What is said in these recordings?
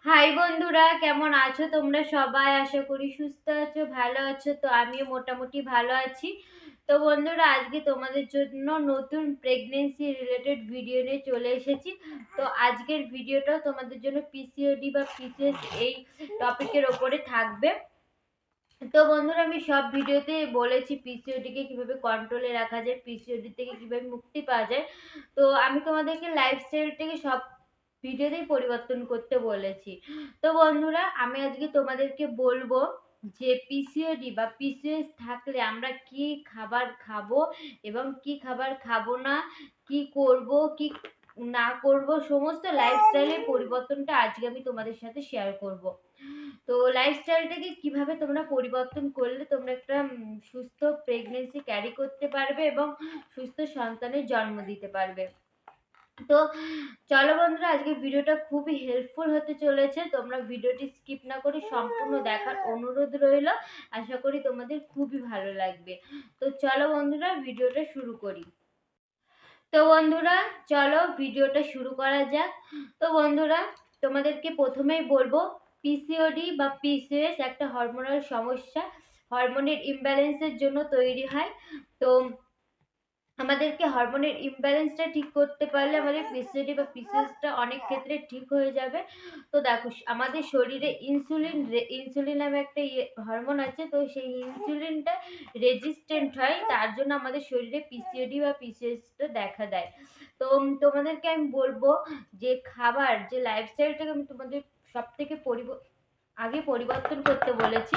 High বন্ধুরা, কেমন আছো তোমরা সবাই? আশা করি সুস্থ আছো, ভালো আছো। তো আমিও মোটামুটি ভালো আছি। তো বন্ধুরা, আজকে তোমাদের জন্য নতুন প্রেগনেন্সি রিলেটেড ভিডিও নিয়ে চলে এসেছি। তো আজকের ভিডিওটাও তোমাদের জন্য পিসিওডি বা পিসিএস এই টপিকের ওপরে থাকবে। তো বন্ধুরা, আমি সব ভিডিওতে বলেছি পিসিওডি কে কিভাবে কন্ট্রোলে রাখা যায়, পিসিওডি থেকে কিভাবে মুক্তি পাওয়া যায়। তো আমি তোমাদেরকে লাইফস্টাইলটাকে সব ভিডিওতেই পরিবর্তন করতে বলেছি। তো বন্ধুরা, আমি আজকে তোমাদেরকে বলবো যে পিসিওডি বা পিসিওএস থাকলে আমরা কি খাবার খাবো এবং কি খাবার খাবো না, কি করব কি না করব, সমস্ত লাইফস্টাইলের পরিবর্তনটা আজকে আমি তোমাদের সাথে শেয়ার করব। তো লাইফস্টাইলটাকে কিভাবে তোমরা পরিবর্তন করলে তোমরা একটা সুস্থ প্রেগনেন্সি ক্যারি করতে পারবে এবং সুস্থ সন্তানের জন্ম দিতে পারবে। তো চলো বন্ধুরা, আজকে ভিডিওটা খুবই হেল্পফুল হতে চলেছে। তোমরা ভিডিওটি স্কিপ না করে সম্পূর্ণ দেখার অনুরোধ রইল। আশা করি তোমাদের খুবই ভালো লাগবে। তো চলো বন্ধুরা, ভিডিওটা শুরু করি। তো বন্ধুরা, চলো ভিডিওটা শুরু করা যাক। তো বন্ধুরা, তোমাদেরকে প্রথমেই বলবো পিসিওডি বা পিসিওএস একটা হরমোনাল সমস্যা, হরমোনের ইমব্যালেন্সের জন্য তৈরি হয়। তো আমাদেরকে হরমোনের ইমব্যালেন্সটা ঠিক করতে পারলে আমাদের পিসিওডি বা পিসিওএসটা অনেক ক্ষেত্রে ঠিক হয়ে যাবে। তো দেখো, আমাদের শরীরে ইনসুলিন নামে একটা হরমোন আছে। তো সেই ইনসুলিনটা রেজিস্ট্যান্ট হয়, তার জন্য আমাদের শরীরে পিসিওডি বা পিসিওএসটা দেখা দেয়। তো তোমাদেরকে আমি বলবো যে খাবার, যে লাইফস্টাইলটাকে আমি তোমাদের সব থেকে আগে পরিবর্তন করতে বলেছি।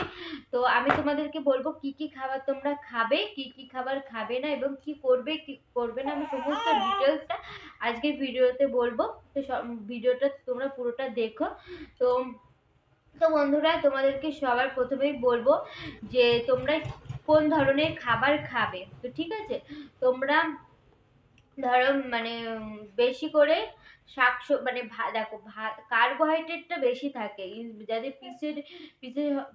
তো আমি তোমাদেরকে বলবো কি কি খাবার তোমরা খাবে, কি কি খাবার খাবে না এবং কি করবে কি করবে না, আমি সমস্ত ডিটেলসটা আজকের ভিডিওতে বলবো। তো ভিডিওটা তোমরা পুরোটা দেখো। তো তো বন্ধুরা, তোমাদেরকে সবার প্রথমেই বলবো যে তোমরা কোন ধরনের খাবার খাবে। তো ঠিক আছে, তোমরা ধরো বেশি করে মানে দেখো, কার্বোহাইড্রেটটা বেশি থাকে। যাদের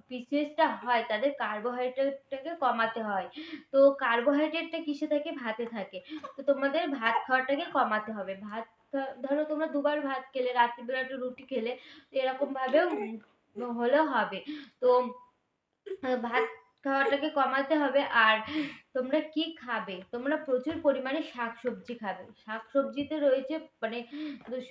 পিসিএসটা হয় তাদের কার্বোহাইড্রেটটাকে কমাতে হয়। তো কার্বোহাইড্রেটটা কিসে থাকে? ভাতে থাকে। তো তোমাদের ভাত খাওয়াটাকে কমাতে হবে। ধরো তোমরা দুবার ভাত খেলে, রাত্রিবেলা একটা রুটি খেলে, তো এরকম ভাবেও হলেও হবে। তো ভাত খাওয়াটাকে কমাতে হবে। আর তোমরা কি খাবে? তোমরা প্রচুর পরিমাণে শাকসবজি খাবে। শাকসবজিতে রয়েছে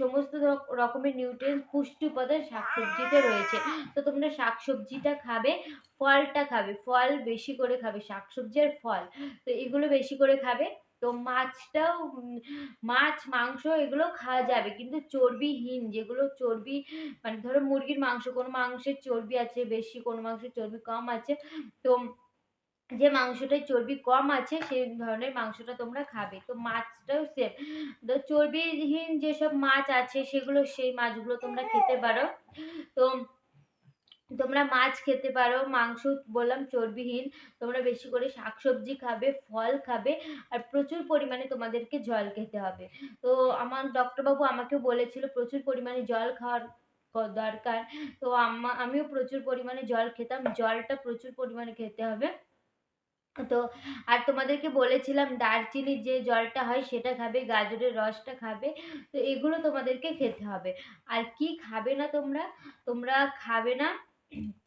সমস্ত রকমের নিউট্রিয়েন্টস, পুষ্টি উপাদান শাকসবজিতে রয়েছে। তো তোমরা শাকসবজিটা খাবে, ফলটা খাবে, ফল বেশি করে খাবে, শাকসবজি আর ফল, তো এগুলো বেশি করে খাবে। তো মাছটাও মাছ মাংস এগুলো খাওয়া যাবে, কিন্তু চর্বিহীন, যেগুলো চর্বি ধরো মুরগির মাংস, কোনো মাংসের চর্বি আছে বেশি, কোনো মাংসের চর্বি কম আছে। তো যে মাংসটায় চর্বি কম আছে সেই ধরনের মাংসটা তোমরা খাবে। তো মাছটাও সেম। তো চর্বিহীন যেসব মাছ আছে সেগুলো, সেই মাছগুলো তোমরা খেতে পারো। তো তোমরা মাছ খেতে পারো, মাংস বললাম চর্বিহীন। তোমরা বেশি করে শাকসবজি খাবে, ফল খাবে, আর প্রচুর পরিমাণে তোমাদেরকে জল খেতে হবে। তো আমার ডক্টর বাবু আমাকেও বলেছিল প্রচুর পরিমাণে জল খাওয়ার দরকার। তো আমিও প্রচুর পরিমাণে জল খেতাম। জলটা প্রচুর পরিমাণে খেতে হবে। তো আর তোমাদেরকে বলেছিলাম দারচিনির যে জলটা হয় সেটা খাবে, গাজরের রসটা খাবে। তো এগুলো তোমাদেরকে খেতে হবে। আর কি খাবে না তোমরা? তোমরা খাবে না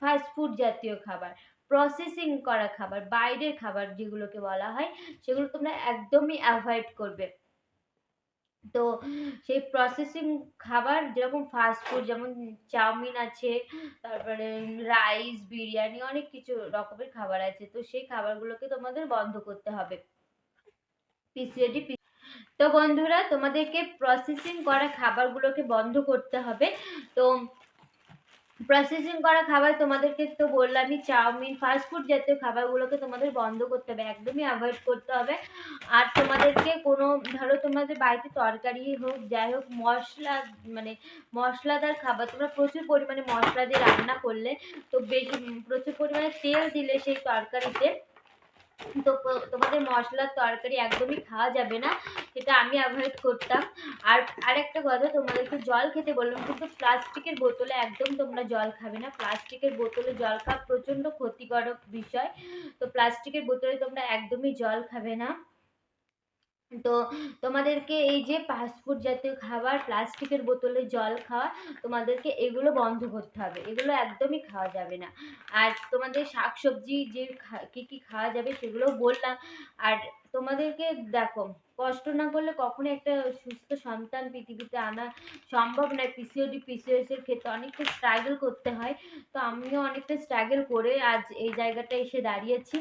ফাস্ট ফুড জাতীয় খাবার, প্রসেসিং করা খাবার, বাইরের খাবার যেগুলোকে বলা হয়, সেগুলো তোমরা একদমই অ্যাভয়েড করবে। তো সেই প্রসেসিং খাবার, যেরকম ফাস্ট ফুড, যেমন চাউমিন আছে, তারপরে রাইস, বিরিয়ানি, অনেক কিছু রকমের খাবার আছে। তো সেই খাবারগুলোকে তোমাদের বন্ধ করতে হবে। পিসিওডি তো বন্ধুরা, তোমাদেরকে প্রসেসিং করা খাবারগুলোকে বন্ধ করতে হবে। তো প্রসেসিং করা খাবার তোমাদেরকে তো বললামই, চাউমিন, ফাস্টফুড জাতীয় খাবারগুলোকে তোমাদের বন্ধ করতে হবে, একদমই অ্যাভয়েড করতে হবে। আর তোমাদেরকে কোনো, ধরো তোমাদের বাড়িতে তরকারি হোক, যাই হোক, মশলাদার খাবার, তোমরা প্রচুর পরিমাণে মশলা দিয়ে রান্না করলে, তো বেশি প্রচুর পরিমাণে তেল দিলে সেই তরকারিতে, তো তোমাদের মশলার তরকারি একদমই খাওয়া যাবে না, সেটা আমি অ্যাভয়েড করতাম। আর আরেকটা কথা, তোমাদেরকে জল খেতে বললাম, কিন্তু প্লাস্টিকের বোতলে একদম তোমরা জল খাবে না। প্লাস্টিকের বোতলে জল খাওয়া প্রচণ্ড ক্ষতিকারক বিষয়। তো প্লাস্টিকের বোতলে তোমরা একদমই জল খাবে না। তো তোমাদেরকে এই যে ফাস্টফুড জাতীয় খাবার, প্লাস্টিকের বোতলে জল খাওয়া, তোমাদেরকে এগুলো বন্ধ করতে হবে, এগুলো একদমই খাওয়া যাবে না। আর তোমাদের শাকসবজি যে কি কি খাওয়া যাবে সেগুলোও বললাম। আর তোমাদেরকে দেখো, কষ্ট না করলে কখনো একটা সুস্থ সন্তান পৃথিবীতে আনা সম্ভব নয়। পিসিওডি পিসিওএস এর ক্ষেত্রে অনেকটা স্ট্রাগল করতে হয়। তো আমিও অনেকটা স্ট্রাগল করে আজ এই জায়গাটায় এসে দাঁড়িয়েছি।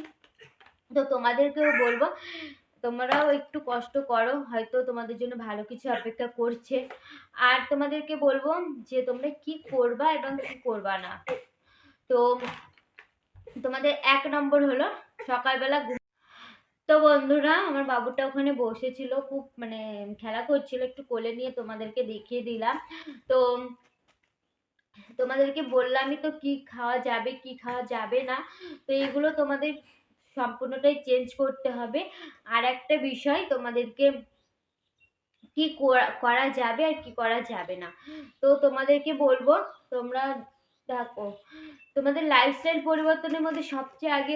তো তোমাদেরকেও বলবো, তোমরাও একটু কষ্ট করো, হয়তো তোমাদের জন্য ভালো কিছু অপেক্ষা করছে। আর তোমাদেরকে বলবো যে তোমরা কি করবা এবং কি করবা না। তো তোমাদের ১ নম্বর হলো সকালবেলা তো বন্ধুরা, আমার বাবুটা ওখানে বসেছিল, খুব মানে খেলা করছিল, একটু কোলে নিয়ে তোমাদেরকে দেখিয়ে দিলাম। তো তোমাদেরকে বললামই তো কি খাওয়া যাবে কি খাওয়া যাবে না। তো এগুলো তোমাদের সম্পূর্ণটাই চেঞ্জ করতে হবে। আর একটা বিষয় তোমাদেরকে কি করা যাবে আর কি করা যাবে না। তো তোমাদেরকে বলবো, তোমরা দেখো, তোমাদের লাইফস্টাইল পরিবর্তনের মধ্যে সবচেয়ে আগে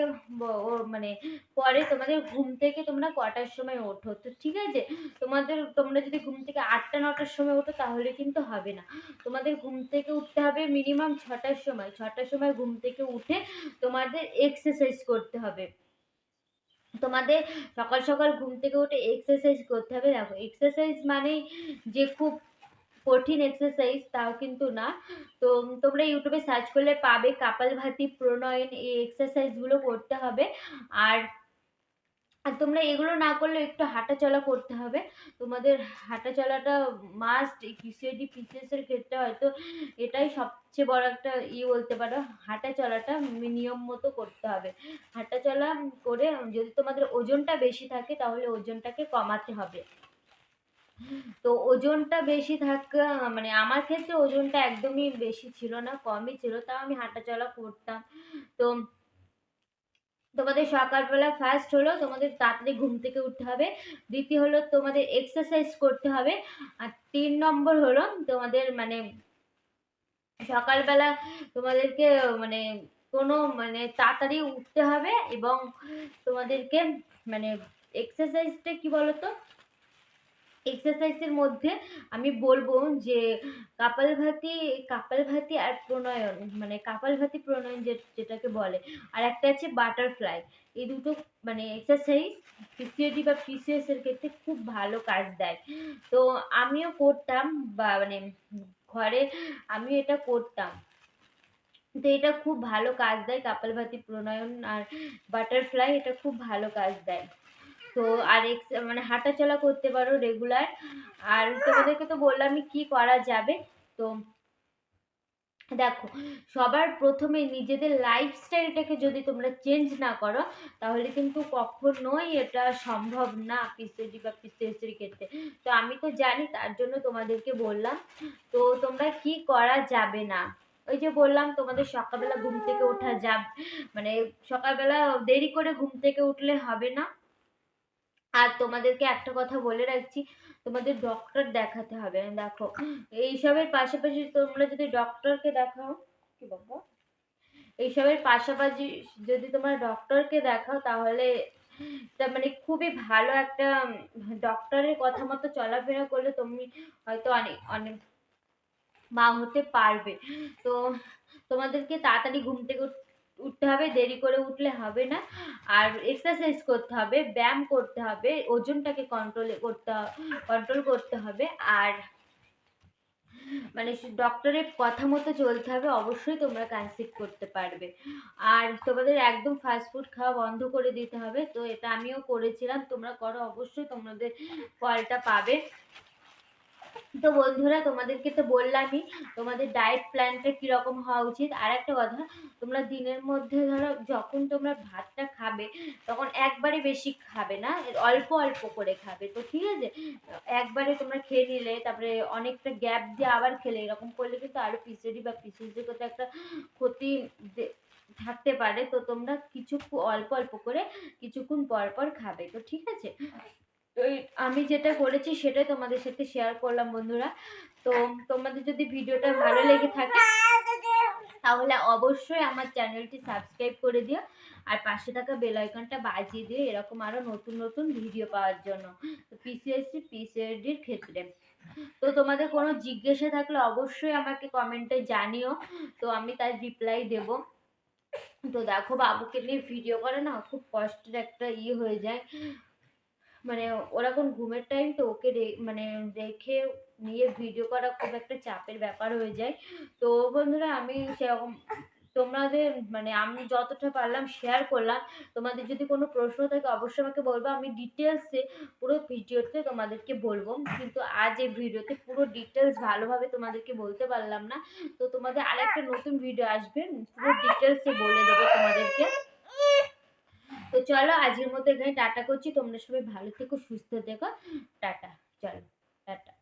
মানে পরে তোমাদের ঘুম থেকে তোমরা কটার সময় ওঠো। তো ঠিক আছে, তোমরা যদি ঘুম থেকে ৮টা ৯টার সময় ওঠো তাহলে কিন্তু হবে না। তোমাদের ঘুম থেকে উঠতে হবে মিনিমাম ৬টার সময়। ৬টার সময় ঘুম থেকে উঠে তোমাদের এক্সারসাইজ করতে হবে। তোমাদের সকাল সকাল ঘুম থেকে উঠে এক্সারসাইজ করতে হবে। দেখো, এক্সারসাইজ মানেই যে খুব কঠিন এক্সারসাইজ তাও কিন্তু না। তো তোমরা ইউটিউবে সার্চ করলে পাবে, কাপালভাতি, প্রণয়ন, এই এক্সারসাইজ গুলো করতে হবে। আর আর তোমরা এগুলো না করলে একটু হাঁটা চলা করতে হবে। তোমাদের হাঁটা চলাটা মাস্ট। এই পিসিওডি পিসিএস এর ক্ষেত্রে হয়তো এটাই সবচেয়ে বড় একটা বলতে পারো। হাঁটা চলাটা নিয়ম মতো করতে হবে। হাঁটা চলা করে যদি তোমাদের ওজনটা বেশি থাকে তাহলে ওজনটাকে কমাতে হবে। তো ওজনটা বেশি থাকা মানে আমার ক্ষেত্রে ওজনটা একদমই বেশি ছিল না, কমই ছিল, তাও আমি হাঁটা চলা করতাম। তো তোমাদের সকালবেলা ফার্স্ট হলো তোমাদের তাড়াতাড়ি ঘুম থেকে উঠতে হবে। দ্বিতীয় হলো তোমাদের এক্সারসাইজ করতে হবে। আর ৩ নম্বর হলো তোমাদের মানে সকালবেলা তোমাদেরকে মানে কোনো মানে তাড়াতাড়ি উঠতে হবে। এবং তোমাদেরকে মানে এক্সারসাইজটা কি বলতো, এক্সারসাইজের মধ্যে আমি বলবো যে কাপালভাতি, কাপালভাতি আর প্রণয়ন, মানে কাপালভাতি প্রণয়ন যেটাকে বলে, আর একটা আছে বাটারফ্লাই। এই দুটো মানে এক্সারসাইজ পিসিওডি বা পিসিএস এর ক্ষেত্রে খুব ভালো কাজ দেয়। তো আমিও করতাম, বা মানে ঘরে আমি এটা করতাম। তো এটা খুব ভালো কাজ দেয়, কাপালভাতি, প্রণয়ন আর বাটারফ্লাই, এটা খুব ভালো কাজ দেয়। তো আর মানে হাঁটাচলা করতে পারো রেগুলার। আর তোমাদেরকে তো বললামই কি করা যাবে। তো দেখো, সবার প্রথমে নিজেদের লাইফস্টাইলটাকে যদি তোমরা চেঞ্জ না করো তাহলে কিন্তু কখনোই এটা সম্ভব না পিসিওডি বা পিসিএস এর ক্ষেত্রে। তো আমি তো জানি, তার জন্য তোমাদেরকে বললাম। তো তোমরা কি করা যাবে না, ওই যে বললাম তোমাদের সকালবেলা ঘুম থেকে ওঠা মানে সকালবেলা দেরি করে ঘুম থেকে উঠলে হবে না। আর তোমাদেরকে একটা কথা বলে রাখছি, তোমাদের ডক্টর দেখাতে হবে। দেখো, এইসবের পাশাপাশি তোমরা যদি ডক্টরকে দেখাও, কি বাবা, এইসবের পাশাপাশি যদি তোমরা ডক্টরকে দেখাও তাহলে তা মানে খুবই ভালো একটা ডক্টরের কথা মতো চলাফেরা করলে তুমি হয়তো অনেক অনেক মা হতে পারবে। তো তোমাদেরকে তাড়াতাড়ি ঘুম থেকে উঠতে হবে, দেরি করে উঠলে হবে না। আর এক্সারসাইজ করতে হবে, ব্যায়াম করতে হবে, ওজনটাকে কন্ট্রোল করতে হবে। আর মানে ডক্টরের কথা মতো চলতে হবে, অবশ্যই তোমরা কনসিভ করতে পারবে। আর তোমাদের একদম ফাস্ট ফুড খাওয়া বন্ধ করে দিতে হবে। তো এটা আমিও করেছিলাম, তোমরা করো, অবশ্যই তোমাদের ফলটা পাবে। তো বন্ধুরা, তোমাদেরকে তো বললামই তোমাদের ডায়েট প্ল্যানটা কিরকম হওয়া উচিত। আর একটা কথা, তোমরা দিনের মধ্যে ধরো যখন তোমরা ভাতটা খাবে তখন একবারে বেশি খাবে না, অল্প অল্প করে খাবে। তো ঠিক আছে, একবারে তোমরা খেয়ে নিলে তারপরে অনেকটা গ্যাপ দিয়ে আবার খেলে, এরকম করলে কিন্তু আরো পিসিওডি বা পিসিওএস করতে একটা ক্ষতি থাকতে পারে। তো তোমরা কিছু অল্প অল্প করে কিছুক্ষণ পর পর খাবে। তো ঠিক আছে, তো আমি যেটা করেছি সেটাই তোমাদের সাথে শেয়ার করলাম বন্ধুরা। তো তোমাদের যদি ভিডিওটা ভালো লেগে থাকে তাহলে অবশ্যই আমার চ্যানেলটি সাবস্ক্রাইব করে দিও আর পাশে থাকা বেল আইকনটা বাজিয়ে দিও এরকম আরো নতুন নতুন ভিডিও পাওয়ার জন্য। তো পিসিএসডির ক্ষেত্রে তো তোমাদের কোনো জিজ্ঞাসা থাকলে অবশ্যই আমাকে কমেন্টে জানিও, তো আমি তার রিপ্লাই দেব। তো দেখো বাবুকে নিয়ে ভিডিও করে না খুব কষ্টের একটা হয়ে যায়, মানে ওর এখন ঘুমের টাইম, তো ওকে মানে রেখে নিয়ে ভিডিও করা খুব একটা চাপের ব্যাপার হয়ে যায়। তো বন্ধুরা আমি সেরকম তোমাদের মানে আমি যতটা পারলাম শেয়ার করলাম। তোমাদের যদি কোনো প্রশ্ন থাকে অবশ্যই আমাকে বলবো, আমি ডিটেলসে পুরো ভিডিওতে তোমাদেরকে বলবো, কিন্তু আজ এই ভিডিওতে পুরো ডিটেলস ভালোভাবে তোমাদেরকে বলতে পারলাম না। তো তোমাদের আরেকটা নতুন ভিডিও আসবে, পুরো ডিটেলসে বলে দেবো তোমাদেরকে। তো চলো আজকের মতো এখানে টাটা করছি, তোমরা সবাই ভালো থেকো সুস্থ থেকো, টাটা, চলো টাটা।